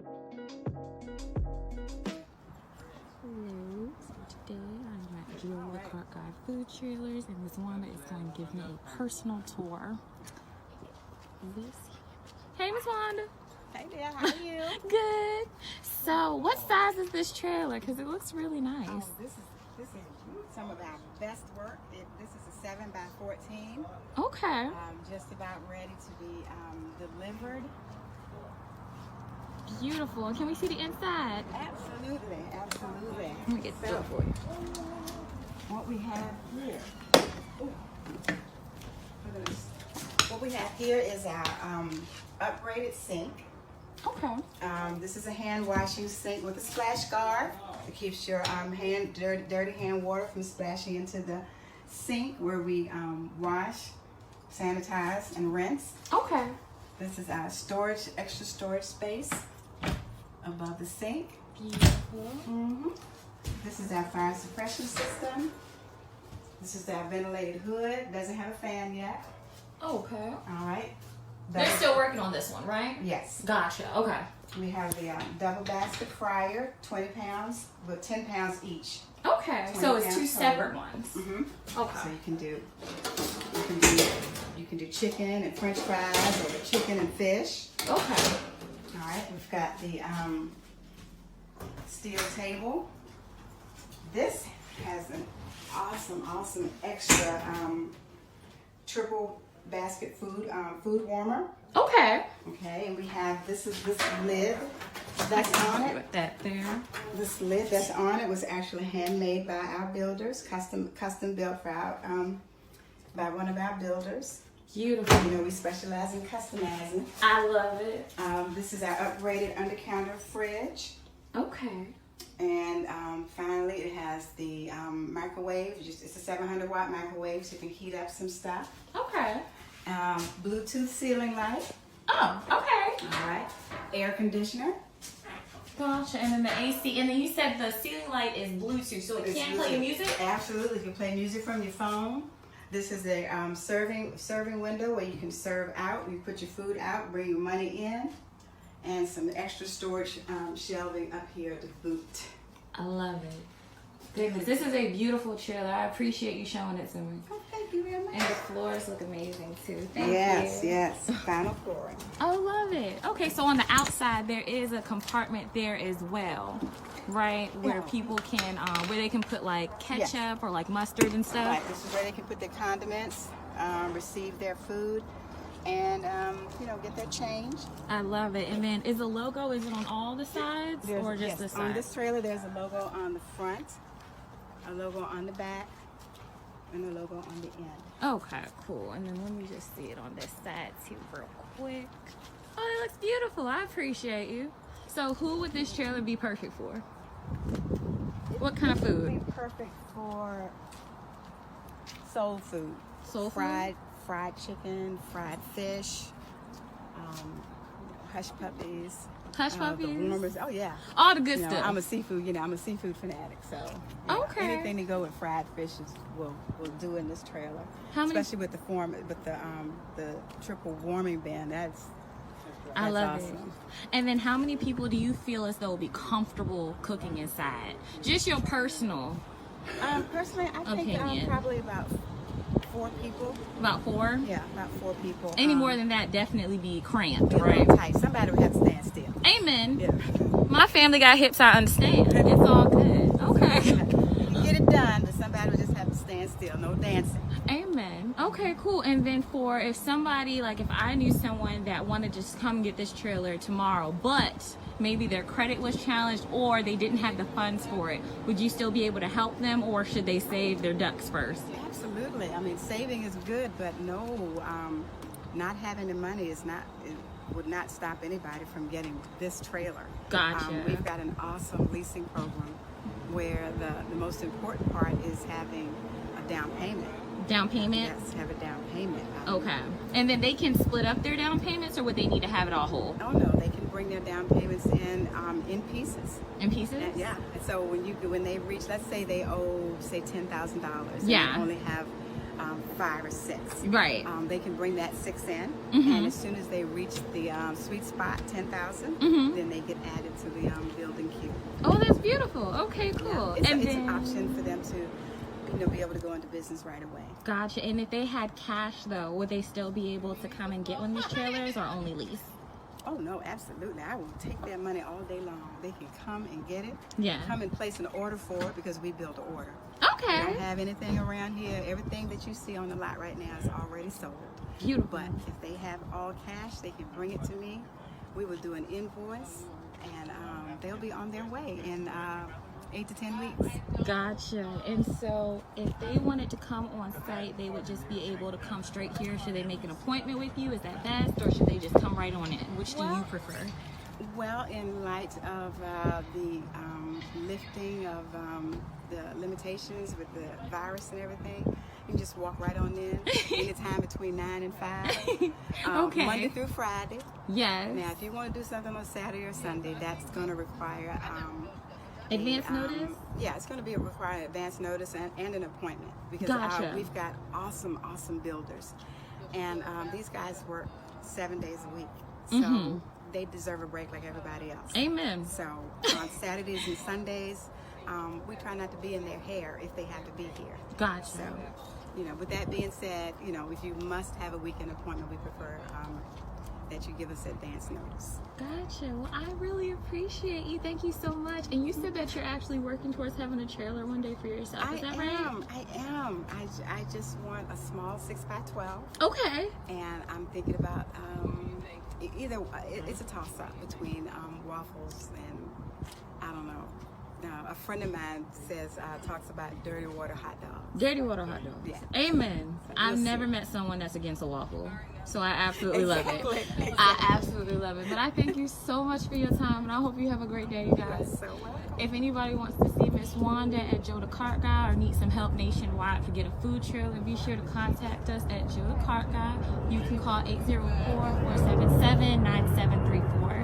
Hello. So today I'm at Julia Clark Guy Food Trailers, and Miss Wanda is going to give me a personal tour. Hey, Miss Wanda. Hey there, how are you? Good. So, what size is this trailer? Because it looks really nice. Oh, this is some of our best work. This is a 7x14. Okay. Just about ready to be delivered. Beautiful. Can we see the inside? Absolutely, absolutely. Let me get the door for you. What we have here. What we have here is our upgraded sink. Okay. This is a hand washing sink with a splash guard. It keeps your dirty hand water from splashing into the sink where we wash, sanitize, and rinse. Okay. This is our extra storage space above the sink. Beautiful. This is our fire suppression system. This is our ventilated hood. Doesn't have a fan yet. Okay. All right. They're still working on this one, right? Yes. Gotcha. Okay. We have the double basket fryer, 20 pounds, with 10 pounds each. Okay. So it's two separate ones. Okay. Okay. So you can do chicken and French fries, or the chicken and fish. Okay. All right. We've got the steel table. This has an awesome extra triple basket food warmer. Okay. Okay, and we have this lid that's on it. With that there. This lid that's on it was actually handmade by our builders, custom built for our by one of our builders. Beautiful. You know, we specialize in customizing. I love it. This is our upgraded under counter fridge. Okay. And finally, it has the microwave. It's a 700 watt microwave, so you can heat up some stuff. Okay. Bluetooth ceiling light. Oh, okay. All right. Air conditioner. Gotcha. And then the AC. And then you said the ceiling light is Bluetooth, so it can play music? Absolutely. You can play music from your phone. This is a serving window where you can serve out. You put your food out, bring your money in, and some extra storage shelving up here to boot. I love it. Goodness, this is a beautiful trailer. I appreciate you showing it to me. Oh, thank you very much. And the floors look amazing too. Thank you. Yes. Final flooring. I love it. Okay, so on the outside there is a compartment there as well, right? Where people can, where they can put like ketchup or like mustard and stuff. Right. This is where they can put their condiments, receive their food, and get their change. I love it. And then is the logo, is it on all the sides or just the side? On this trailer there's a logo on the front, a logo on the back, and a logo on the end. Okay, cool. And then let me just see it on this side too real quick. Oh, it looks beautiful. I appreciate you. So who would this trailer be perfect for? What kind of food? It would be perfect for soul food. Soul food? Fried chicken, fried fish, hush puppies. Hush puppies? The warmers. Oh yeah. All the good stuff. I'm a seafood fanatic, so okay. Anything to go with fried fish will do in this trailer. Especially with the triple warming bin. That's I love awesome. it. And then how many people do you feel as though will be comfortable cooking inside? Just your personal personally, I opinion. think probably about 4 people. About 4? Yeah, about 4 people. Any more than that, definitely be cramped, right? right? Tight. Somebody would have to stand still. Amen. Yeah. My family got hips, I understand. It's all good. Okay. You can get it done, but somebody would just have to stand still. No dancing. Amen. Okay, cool. And then for if somebody, like if I knew someone that wanted to just come get this trailer tomorrow, but maybe their credit was challenged or they didn't have the funds for it, would you still be able to help them, or should they save their ducks first? Absolutely. I mean, saving is good, but no, not having the money would not stop anybody from getting this trailer. Gotcha. We've got an awesome leasing program where the most important part is having a down payment. Down payment? Yes, have a down payment. Okay. And then they can split up their down payments, or would they need to have it all whole? Oh no, they can bring their down payments in pieces. In pieces? Yeah. And so when they reach, let's say they owe $10,000. Yeah. And they only have 5 or 6. Right. They can bring that 6 in, Mhm. and as soon as they reach the sweet spot, 10,000, Mhm. then they get added to the building queue. Oh, that's beautiful. Okay, cool. Yeah. It's, And it's then an option for them to be able to go into business right away. gotcha. And if they had cash though, would they still be able to come and get one of these trailers, or only lease? Oh no, absolutely. I will take their money all day long. They can come and get it. Yeah. Come and place an order for it because we build an order. We Okay. don't have anything around here. Everything that you see on the lot right now is already sold. Beautiful. But if they have all cash, they can bring it to me. We will do an invoice, and they'll be on their way in 8 to 10 weeks. Gotcha. And so if they wanted to come on site, they would just be able to come straight here. Should they make an appointment with you? Is that best? Or should they just come right on in? Which do you prefer? Well, in light of the lifting of the limitations with the virus and everything, you can just walk right on in anytime between 9 and 5. Okay. Monday through Friday. Yes. Now, if you want to do something on Saturday or Sunday, that's going to require Advance notice? Yeah, it's going to require advance notice and an appointment because Gotcha. we've got awesome builders, and these guys work 7 days a week, so they deserve a break like everybody else. Amen. So on Saturdays and Sundays, we try not to be in their hair if they have to be here. Gotcha. So, with that being said, if you must have a weekend appointment, we prefer that you give us advance notice. Gotcha. Well, I really appreciate you. Thank you so much. And you said that you're actually working towards having a trailer one day for yourself. Is that right? I am. I just want a small 6x12. Okay. And I'm thinking about either it's a toss-up between waffles and I don't know. A friend of mine talks about dirty water hot dogs. Dirty water hot dogs. Yeah. Amen. I've never met someone that's against a waffle. So I absolutely love it. I absolutely love it. But I thank you so much for your time, and I hope you have a great day, you guys. You're so welcome. If anybody wants to see Miss Wanda at Joe the Cart Guy or need some help nationwide to get a food trailer, be sure to contact us at Joe the Cart Guy. You can call 804-477-9734.